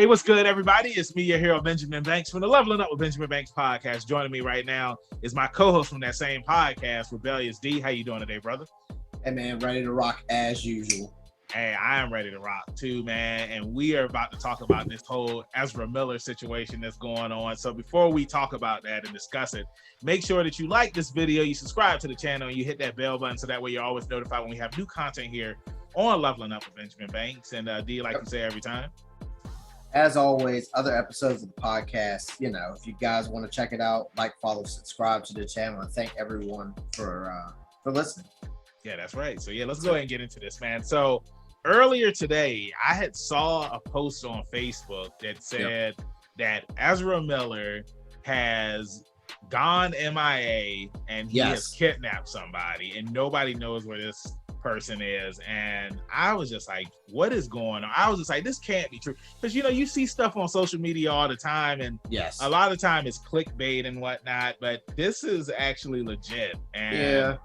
Hey, what's good, everybody? It's me, your hero, Benjamin Banks from the Leveling Up with Benjamin Banks podcast. Joining me right now is my co-host from that same podcast, Rebellious D. How you doing today, brother? Hey, man, ready to rock as usual. Hey, I am ready to rock too, man. And we are about to talk about this whole Ezra Miller situation that's going on. So before we talk about that and discuss it, make sure that you like this video, you subscribe to the channel, and you hit that bell button so that way you're always notified when we have new content here on Leveling Up with Benjamin Banks. And D, like you say every time, as always, other episodes of the podcast, if you guys want to check it out, like, follow, subscribe to the channel, and thank everyone for listening. Yeah, that's right. So yeah, let's go ahead and get into this, man. So earlier today, I had saw a post on Facebook that said that Ezra Miller has gone MIA and he has kidnapped somebody and nobody knows where this person is. And I was just like, what is going on? I was just like, this can't be true. Because you see stuff on social media all the time, and a lot of time it's clickbait and whatnot, but this is actually legit. And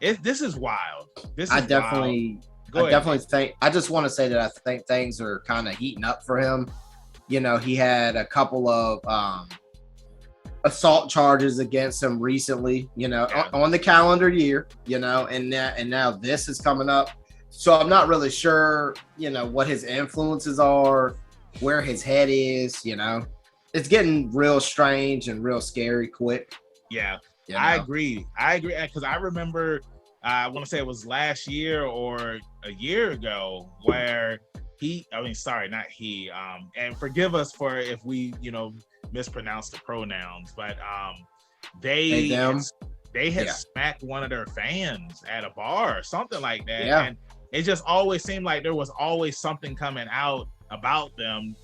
this is wild. I definitely think, I just want to say that I think things are kind of heating up for him. He had a couple of assault charges against him recently, on the calendar year, and now this is coming up. So I'm not really sure, what his influences are, where his head is, It's getting real strange and real scary quick. Yeah. I agree because I remember I want to say it was last year or a year ago where and forgive us for if we mispronounce the pronouns, but they had smacked one of their fans at a bar or something like that, and it just always seemed like there was always something coming out about them,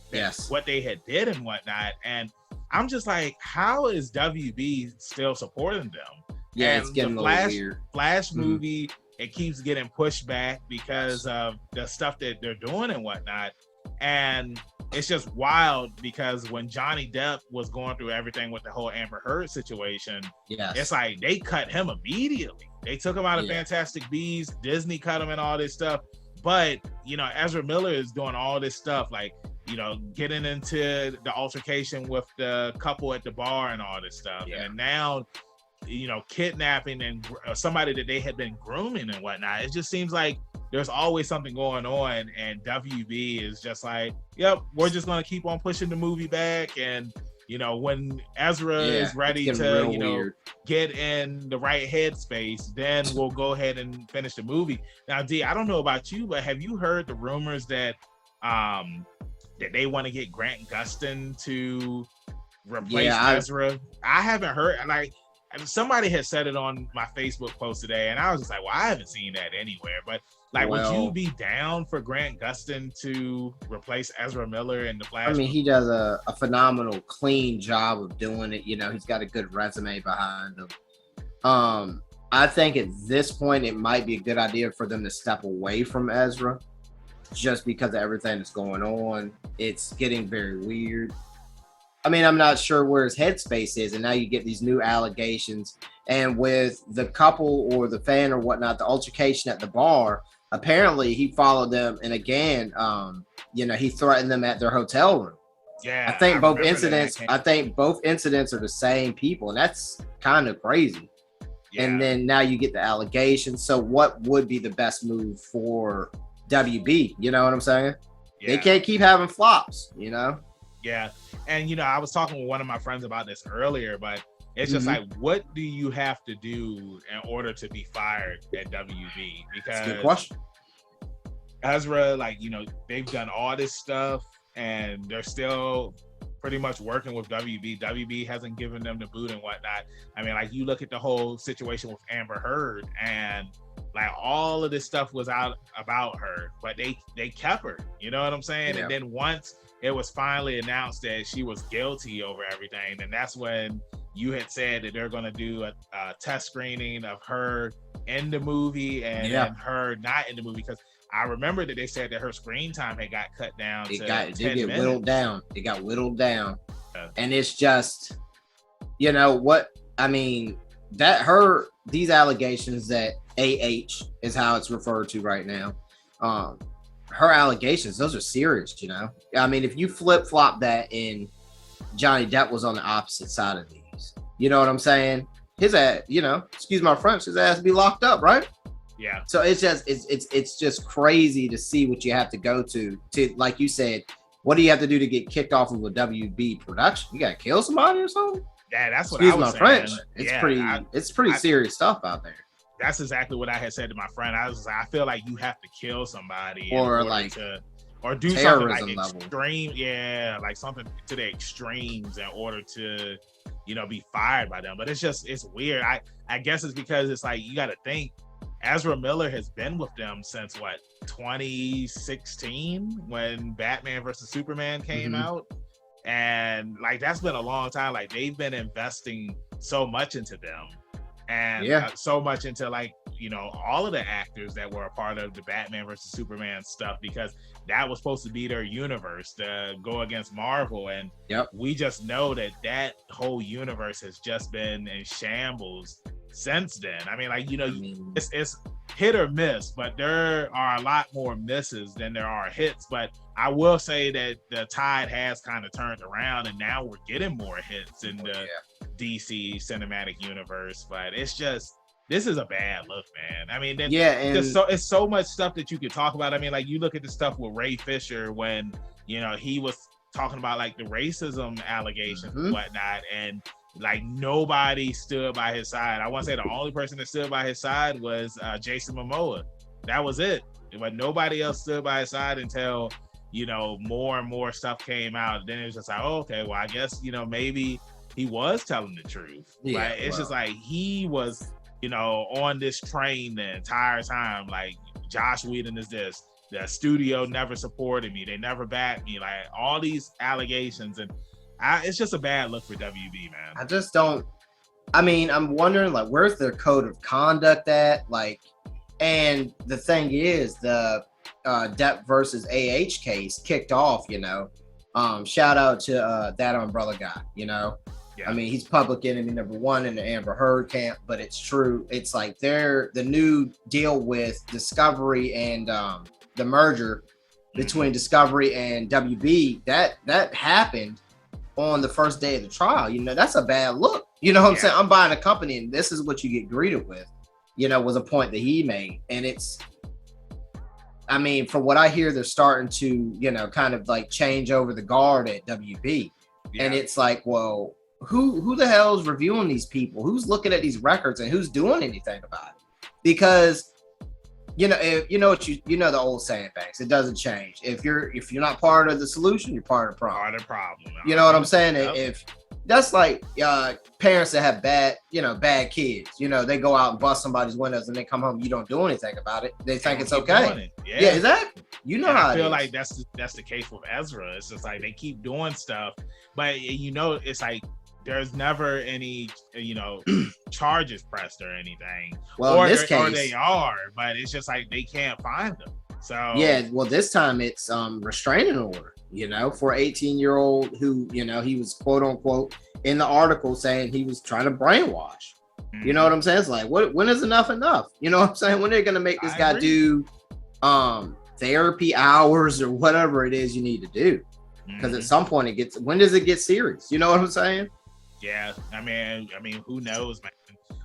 what they had did and whatnot. And I'm just like, how is WB still supporting them? Yeah, and it's getting the a little weird. Flash movie, it keeps getting pushed back because of the stuff that they're doing and whatnot. And it's just wild because when Johnny Depp was going through everything with the whole Amber Heard situation, it's like they cut him immediately. They took him out of Fantastic Beasts, Disney cut him and all this stuff. But, Ezra Miller is doing all this stuff, like, getting into the altercation with the couple at the bar and all this stuff. Yeah. And now, kidnapping and somebody that they had been grooming and whatnot. It just seems like there's always something going on, and WB is just like, yep, we're just going to keep on pushing the movie back. And, when Ezra is ready to, get in the right headspace, then we'll go ahead and finish the movie. Now, D, I don't know about you, but have you heard the rumors that that they want to get Grant Gustin to replace Ezra? I haven't heard, somebody had said it on my Facebook post today, and I was just like, well, I haven't seen that anywhere. But would you be down for Grant Gustin to replace Ezra Miller in the Flash? I mean, he does a phenomenal, clean job of doing it. He's got a good resume behind him. I think at this point, it might be a good idea for them to step away from Ezra, just because of everything that's going on. It's getting very weird. I mean, I'm not sure where his headspace is, and now you get these new allegations. And with the couple or the fan or whatnot, the altercation at the bar, apparently he followed them, and again, he threatened them at their hotel room. Yeah, I think both incidents are the same people, and that's kind of crazy. Yeah. And then now you get the allegations. So what would be the best move for WB? You know what I'm saying? Yeah. They can't keep having flops, Yeah. And, I was talking with one of my friends about this earlier, but it's just like, what do you have to do in order to be fired at WB? Because that's a good question. Ezra, they've done all this stuff and they're still pretty much working with WB. WB hasn't given them the boot and whatnot. I mean, you look at the whole situation with Amber Heard, and all of this stuff was out about her, but they kept her, you know what I'm saying? Yeah. And then once it was finally announced that she was guilty over everything, and that's when you had said that they're going to do a test screening of her in the movie and her not in the movie, because I remember that they said that her screen time had got cut down. It got whittled down. It got whittled down. And it's just, what I mean, these allegations that AH is how it's referred to right now. her allegations, those are serious, you know. I mean, if you flip flop that and Johnny Depp was on the opposite side of these, you know what I'm saying? His ass, you know, excuse my French, his ass be locked up, right? Yeah. So it's just crazy to see what you have to go to like you said, what do you have to do to get kicked off of a WB production? You gotta kill somebody or something? Yeah, that's what excuse I was my saying. French. It's pretty serious stuff out there. That's exactly what I had said to my friend. I was like, I feel like you have to kill somebody or like or do something like extreme, like something to the extremes in order to, you know, be fired by them. But it's weird. I guess it's because it's like you got to think Ezra Miller has been with them since what, 2016 when Batman versus Superman came out, and like that's been a long time. Like they've been investing so much into them. And so much into, like, you know, all of the actors that were a part of the Batman versus Superman stuff, because that was supposed to be their universe to go against Marvel. And we just know that whole universe has just been in shambles since then. I mean, like, you know, it's hit or miss, but there are a lot more misses than there are hits. But I will say that the tide has kind of turned around, and now we're getting more hits in the DC cinematic universe. But it's just, this is a bad look, man. I mean, it's so much stuff that you could talk about. I mean, like, you look at the stuff with Ray Fisher when, you know, he was talking about like the racism allegations and whatnot, and like nobody stood by his side. I want to say the only person that stood by his side was Jason Momoa. That was it. But nobody else stood by his side until, you know, more and more stuff came out. Then it was just like, oh, okay, well, I guess, you know, maybe he was telling the truth. Like, it's just like he was, you know, on this train the entire time. Like, Josh Whedon is this. The studio never supported me. They never backed me. Like, all these allegations, and it's just a bad look for WB, man. I just don't. I mean, I'm wondering, like, where's their code of conduct at? Like, and the thing is, the Depp versus AH case kicked off, you know. Shout out to that umbrella guy, you know. I mean, he's public enemy number one in the Amber Heard camp, but it's true. It's like the new deal with Discovery and the merger between Discovery and WB, that happened on the first day of the trial. You know, that's a bad look. You know what I'm saying? I'm buying a company and this is what you get greeted with, you know, was a point that he made. And it's, I mean, from what I hear, they're starting to, you know, kind of like change over the guard at WB. And it's like, well, who the hell is reviewing these people? Who's looking at these records and who's doing anything about it? Because, you know, if you know what you know the old saying, Banks, it doesn't change. If you're not part of the solution, you're part of the problem. Part of the problem. You know what I'm saying? If that's like parents that have bad kids, you know, they go out and bust somebody's windows and they come home, you don't do anything about it. They think it's okay. Yeah, exactly. You know, how I feel like that's the case with Ezra. It's just like they keep doing stuff, but you know, it's like there's never any, you know, charges pressed or anything. Well, in this case, or they are, but it's just like they can't find them. So yeah, well, this time it's restraining order, you know, for 18-year-old who, you know, he was quote unquote in the article saying he was trying to brainwash. You know what I'm saying? It's like, when is enough? You know what I'm saying? When they're gonna make this guy do therapy hours or whatever it is you need to do? Because at some point when does it get serious? You know what I'm saying? Yeah, I mean, who knows, man?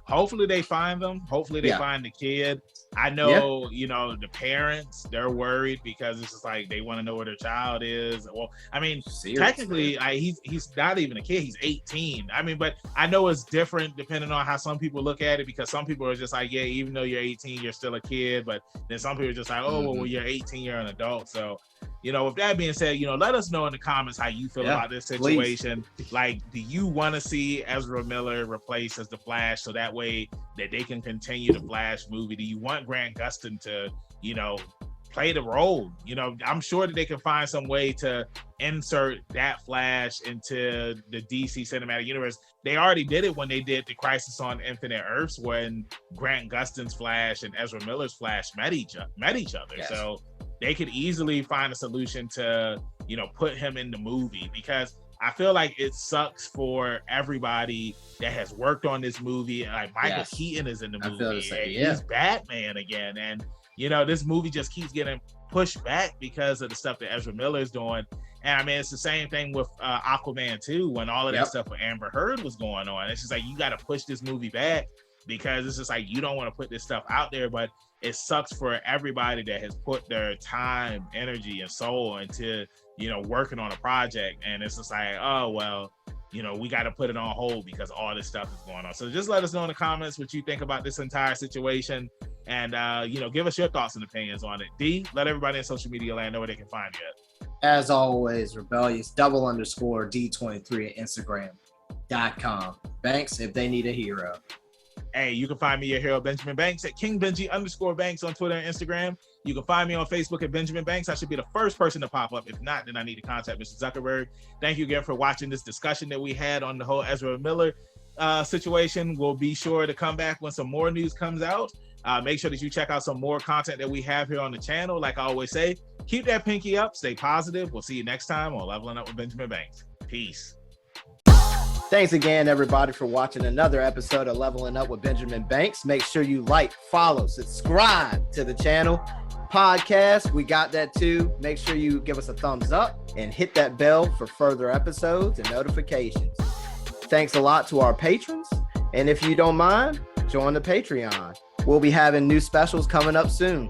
Hopefully they find them. Hopefully they find the kid. I know, you know, the parents, they're worried because it's just like they want to know where their child is. Well, I mean, technically, he's not even a kid. He's 18. I mean, but I know it's different depending on how some people look at it, because some people are just like, yeah, even though you're 18, you're still a kid. But then some people are just like, oh, well, when you're 18, you're an adult. So, you know, with that being said, you know, let us know in the comments how you feel about this situation. Please. Like, do you want to see Ezra Miller replaced as the Flash so that way that they can continue the Flash movie? Do you want Grant Gustin to, you know, play the role? You know, I'm sure that they can find some way to insert that Flash into the DC cinematic universe. They already did it when they did the Crisis on Infinite Earths, when Grant Gustin's Flash and Ezra Miller's Flash met each other. Yes. So they could easily find a solution to, you know, put him in the movie, because I feel like it sucks for everybody that has worked on this movie. Like Michael Keaton is in the movie. He's Batman again. And, this movie just keeps getting pushed back because of the stuff that Ezra Miller is doing. And I mean, it's the same thing with Aquaman 2 when all of that stuff with Amber Heard was going on. It's just like, you got to push this movie back because it's just like, you don't want to put this stuff out there, but it sucks for everybody that has put their time, energy, and soul into, working on a project. And it's just like, oh, well, we got to put it on hold because all this stuff is going on. So just let us know in the comments what you think about this entire situation. And, give us your thoughts and opinions on it. D, let everybody in social media land know where they can find you at. As always, rebellious _D23 at Instagram.com. Banks, if they need a hero. Hey, you can find me your hero, Benjamin Banks, at King Benji _Banks on Twitter and Instagram. You can find me on Facebook at Benjamin Banks. I should be the first person to pop up. If not, then I need to contact Mr. Zuckerberg. Thank you again for watching this discussion that we had on the whole Ezra Miller situation. We'll be sure to come back when some more news comes out. Make sure that you check out some more content that we have here on the channel. Like I always say, keep that pinky up, stay positive. We'll see you next time on Leveling Up with Benjamin Banks. Peace. Thanks again, everybody, for watching another episode of Leveling Up with Benjamin Banks. Make sure you like, follow, subscribe to the channel. Podcast, we got that too. Make sure you give us a thumbs up and hit that bell for further episodes and notifications. Thanks a lot to our patrons. And if you don't mind, join the Patreon. We'll be having new specials coming up soon.